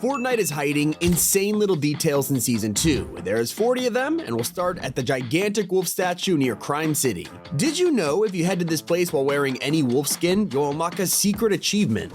Fortnite is hiding insane little details in Season 2. There's 40 of them, and we'll start at the gigantic wolf statue near Crime City. Did you know if you head to this place while wearing any wolf skin, you'll unlock a secret achievement?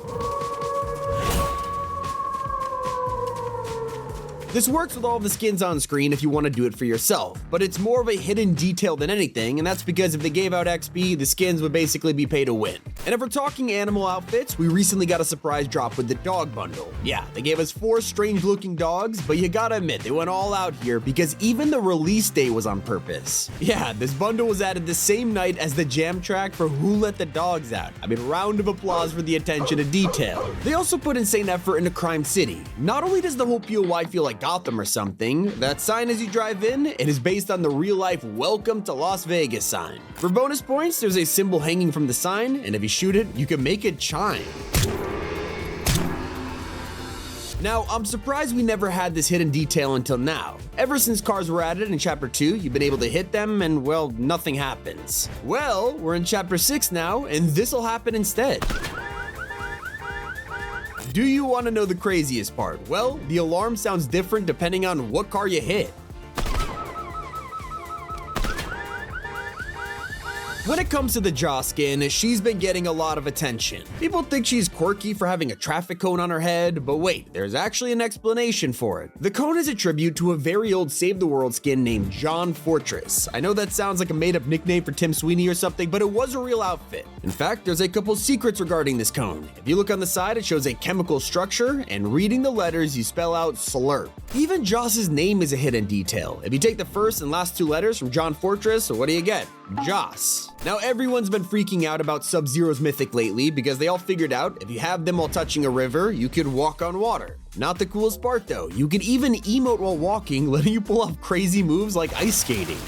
This works with all the skins on screen if you want to do it for yourself, but it's more of a hidden detail than anything, and that's because if they gave out XP, the skins would basically be pay to win. And if we're talking animal outfits, we recently got a surprise drop with the dog bundle. Yeah, they gave us 4 strange looking dogs, but you gotta admit, they went all out here because even the release date was on purpose. Yeah, this bundle was added the same night as the jam track for Who Let the Dogs Out. I mean, round of applause for the attention to detail. They also put insane effort into Crime City. Not only does the whole POI feel like Gotham or something, that sign as you drive in, it is based on the real-life Welcome to Las Vegas sign. For bonus points, there's a symbol hanging from the sign, and if you shoot it, you can make it chime. Now, I'm surprised we never had this hidden detail until now. Ever since cars were added in Chapter 2, you've been able to hit them and, well, nothing happens. Well, we're in Chapter 6 now, and this'll happen instead. Do you want to know the craziest part? Well, the alarm sounds different depending on what car you hit. When it comes to the Jaw skin, she's been getting a lot of attention. People think she's quirky for having a traffic cone on her head, but wait, there's actually an explanation for it. The cone is a tribute to a very old Save the World skin named John Fortress. I know that sounds like a made-up nickname for Tim Sweeney or something, but it was a real outfit. In fact, there's a couple secrets regarding this cone. If you look on the side, it shows a chemical structure, and reading the letters, you spell out slurp. Even Joss's name is a hidden detail. If you take the first and last 2 letters from John Fortress, what do you get? Joss. Now everyone's been freaking out about Subzero's mythic lately because they all figured out if you have them while touching a river, you could walk on water. Not the coolest part though, you can even emote while walking, letting you pull off crazy moves like ice skating.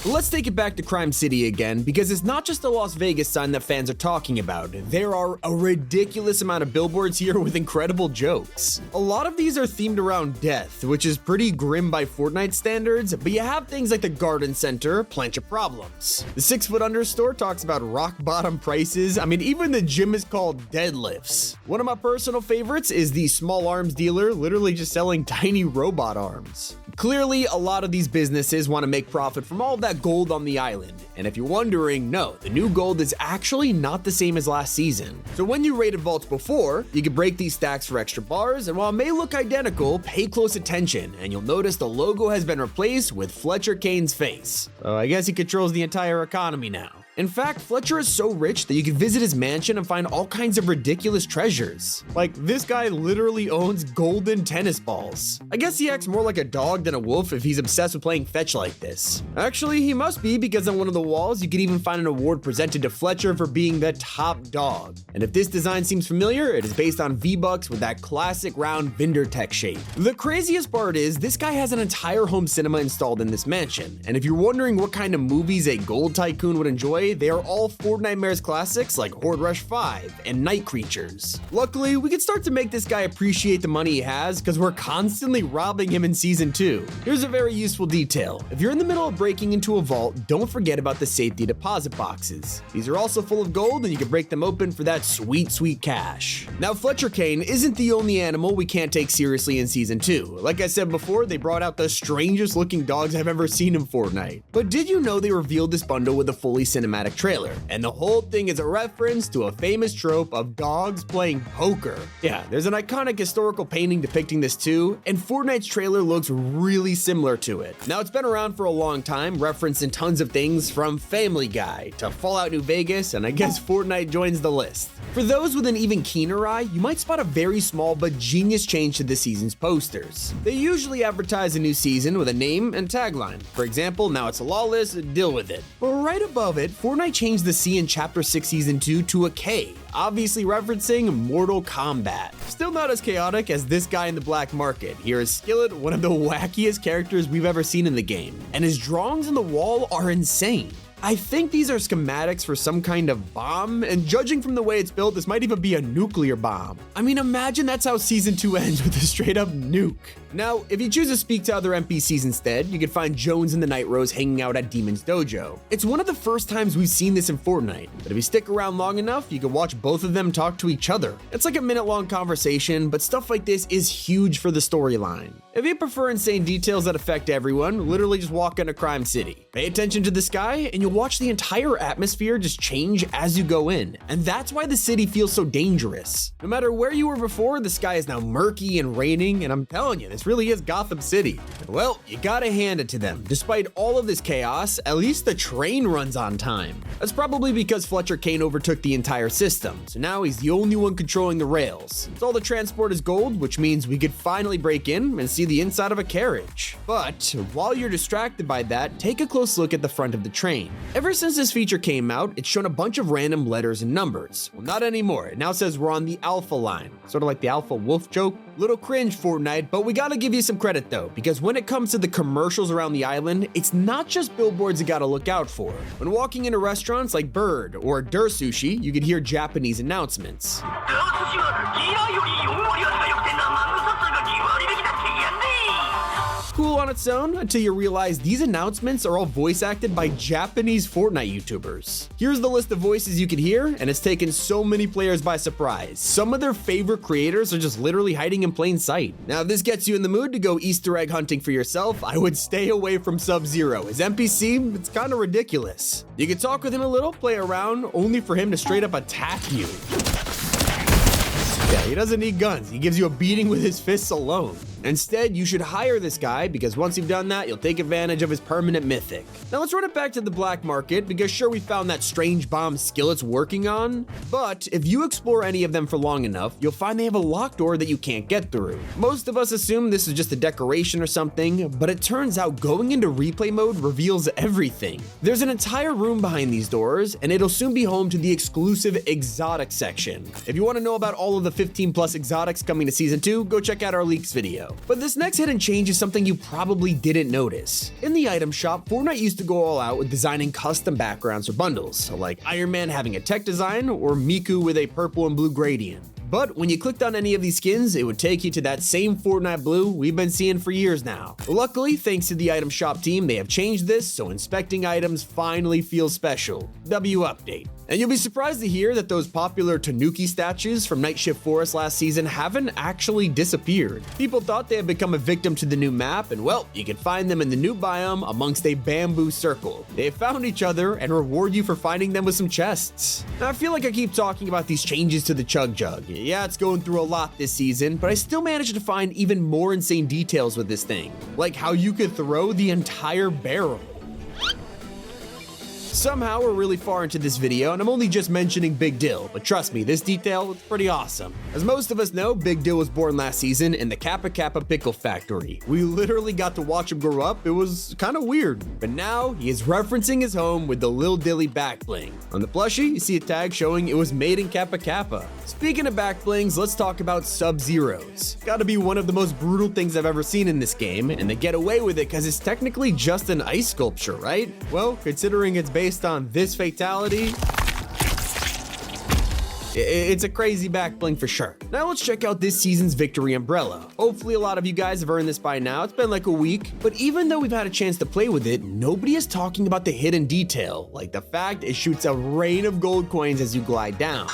Let's take it back to Crime City again, because it's not just the Las Vegas sign that fans are talking about. There are a ridiculous amount of billboards here with incredible jokes. A lot of these are themed around death, which is pretty grim by Fortnite standards, but you have things like the Garden Center, Plancha Problems. The 6 Foot Under store talks about rock bottom prices. I mean, even the gym is called Deadlifts. One of my personal favorites is the small arms dealer, literally just selling tiny robot arms. Clearly, a lot of these businesses want to make profit from all of that gold on the island. And if you're wondering, no, the new gold is actually not the same as last season. So when you raided vaults before, you can break these stacks for extra bars, and while it may look identical, pay close attention, and you'll notice the logo has been replaced with Fletcher Kane's face. So I guess he controls the entire economy now. In fact, Fletcher is so rich that you can visit his mansion and find all kinds of ridiculous treasures. Like, this guy literally owns golden tennis balls. I guess he acts more like a dog than a wolf if he's obsessed with playing fetch like this. Actually, he must be, because on one of the walls, you can even find an award presented to Fletcher for being the top dog. And if this design seems familiar, it is based on V-Bucks with that classic round Vindertech shape. The craziest part is, this guy has an entire home cinema installed in this mansion. And if you're wondering what kind of movies a gold tycoon would enjoy, they are all Fortnite classics like Horde Rush 5 and Night Creatures. Luckily, we can start to make this guy appreciate the money he has because we're constantly robbing him in Season 2. Here's a very useful detail. If you're in the middle of breaking into a vault, don't forget about the safety deposit boxes. These are also full of gold and you can break them open for that sweet, sweet cash. Now, Fletcher Kane isn't the only animal we can't take seriously in Season 2. Like I said before, they brought out the strangest looking dogs I've ever seen in Fortnite. But did you know they revealed this bundle with a fully cinematic trailer, and the whole thing is a reference to a famous trope of dogs playing poker. Yeah, there's an iconic historical painting depicting this too, and Fortnite's trailer looks really similar to it. Now, it's been around for a long time, referenced in tons of things from Family Guy to Fallout New Vegas, and I guess Fortnite joins the list. For those with an even keener eye, you might spot a very small but genius change to this season's posters. They usually advertise a new season with a name and tagline. For example, now it's lawless, deal with it. But right above it, Fortnite changed the C in Chapter 6 Season 2 to a K, obviously referencing Mortal Kombat. Still not as chaotic as this guy in the black market. Here is Skillet, one of the wackiest characters we've ever seen in the game, and his drawings on the wall are insane. I think these are schematics for some kind of bomb, and judging from the way it's built, this might even be a nuclear bomb. I mean, imagine that's how Season 2 ends, with a straight up nuke. Now, if you choose to speak to other NPCs instead, you can find Jones and the Night Rose hanging out at Demon's Dojo. It's one of the first times we've seen this in Fortnite, but if you stick around long enough, you can watch both of them talk to each other. It's like a minute-long conversation, but stuff like this is huge for the storyline. If you prefer insane details that affect everyone, literally just walk into Crime City. Pay attention to the sky, and you'll watch the entire atmosphere just change as you go in. And that's why the city feels so dangerous. No matter where you were before, the sky is now murky and raining, and I'm telling you, this really is Gotham City. And well, you gotta hand it to them. Despite all of this chaos, at least the train runs on time. That's probably because Fletcher Kane overtook the entire system, so now he's the only one controlling the rails. So all the transport is gold, which means we could finally break in and see the inside of a carriage. But while you're distracted by that, take a close look at the front of the train. Ever since this feature came out, it's shown a bunch of random letters and numbers. Well, not anymore. It now says we're on the Alpha line, sort of like the Alpha Wolf joke. Little cringe, Fortnite, but we gotta give you some credit though, because when it comes to the commercials around the island, it's not just billboards you gotta look out for. When walking into restaurants like Bird or Dur Sushi, you could hear Japanese announcements. Cool on its own until you realize these announcements are all voice acted by Japanese Fortnite YouTubers. Here's the list of voices you could hear, and it's taken so many players by surprise. Some of their favorite creators are just literally hiding in plain sight. Now, if this gets you in the mood to go Easter egg hunting for yourself, I would stay away from Subzero. His NPC, it's kind of ridiculous. You can talk with him a little, play around, only for him to straight up attack you. Yeah, he doesn't need guns. He gives you a beating with his fists alone. Instead, you should hire this guy because once you've done that, you'll take advantage of his permanent mythic. Now let's run it back to the black market because sure, we found that strange bomb Skillet's working on, but if you explore any of them for long enough, you'll find they have a locked door that you can't get through. Most of us assume this is just a decoration or something, but it turns out going into replay mode reveals everything. There's an entire room behind these doors, and it'll soon be home to the exclusive exotic section. If you want to know about all of the 15 plus exotics coming to season 2, go check out our leaks video. But this next hidden change is something you probably didn't notice. In the item shop, Fortnite used to go all out with designing custom backgrounds for bundles, so like Iron Man having a tech design or Miku with a purple and blue gradient. But when you clicked on any of these skins, it would take you to that same Fortnite blue we've been seeing for years now. Luckily, thanks to the item shop team, they have changed this, so inspecting items finally feels special. W update. And you'll be surprised to hear that those popular Tanuki statues from Night Shift Forest last season haven't actually disappeared. People thought they had become a victim to the new map, and well, you can find them in the new biome amongst a bamboo circle. They have found each other and reward you for finding them with some chests. Now, I feel like I keep talking about these changes to the Chug. Yeah, it's going through a lot this season, but I still managed to find even more insane details with this thing, like how you could throw the entire barrel. Somehow we're really far into this video and I'm only just mentioning Big Dill, but trust me, this detail is pretty awesome. As most of us know, Big Dill was born last season in the Kappa Kappa Pickle Factory. We literally got to watch him grow up. It was kind of weird. But now he is referencing his home with the Lil Dilly back bling. On the plushie, you see a tag showing it was made in Kappa Kappa. Speaking of back blings, let's talk about Subzero's. Gotta be one of the most brutal things I've ever seen in this game, and they get away with it because it's technically just an ice sculpture, right? Well, considering it's based on this fatality, it's a crazy back bling for sure. Now let's check out this season's victory umbrella. Hopefully a lot of you guys have earned this by now. It's been like a week, but even though we've had a chance to play with it, nobody is talking about the hidden detail, like the fact it shoots a rain of gold coins as you glide down.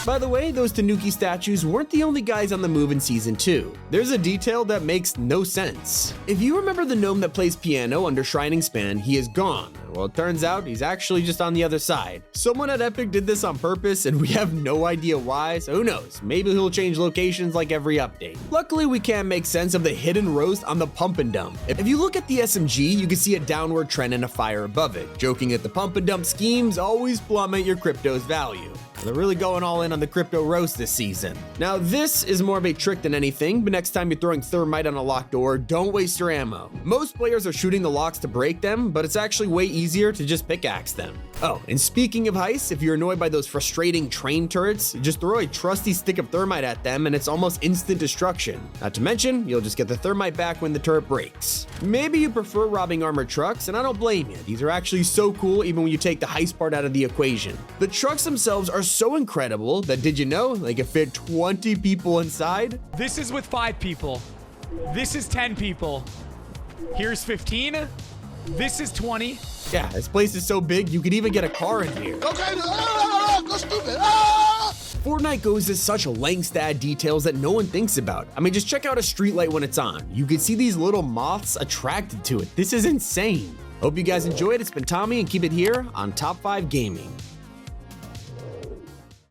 By the way, those Tanuki statues weren't the only guys on the move in season 2. There's a detail that makes no sense. If you remember the gnome that plays piano under Shrining Span, he is gone. Well, it turns out he's actually just on the other side. Someone at Epic did this on purpose and we have no idea why, so who knows? Maybe he'll change locations like every update. Luckily, we can make sense of the hidden roast on the pump and dump. If you look at the SMG, you can see a downward trend and a fire above it, joking that the pump and dump schemes always plummet your crypto's value. They're really going all in on the crypto roast this season. Now, this is more of a trick than anything, but next time you're throwing thermite on a locked door, don't waste your ammo. Most players are shooting the locks to break them, but it's actually way easier to just pickaxe them. Oh, and speaking of heists, if you're annoyed by those frustrating train turrets, just throw a trusty stick of thermite at them and it's almost instant destruction. Not to mention, you'll just get the thermite back when the turret breaks. Maybe you prefer robbing armored trucks, and I don't blame you. These are actually so cool even when you take the heist part out of the equation. The trucks themselves are so incredible that, did you know, they can fit 20 people inside? This is with 5 people. This is 10 people. Here's 15. This is 20. Yeah, this place is so big, you could even get a car in here. Okay, go stupid. Fortnite goes to such lengths to add details that no one thinks about. I mean, just check out a streetlight when it's on. You can see these little moths attracted to it. This is insane. Hope you guys enjoyed. It's been Tommy, and keep it here on Top 5 Gaming.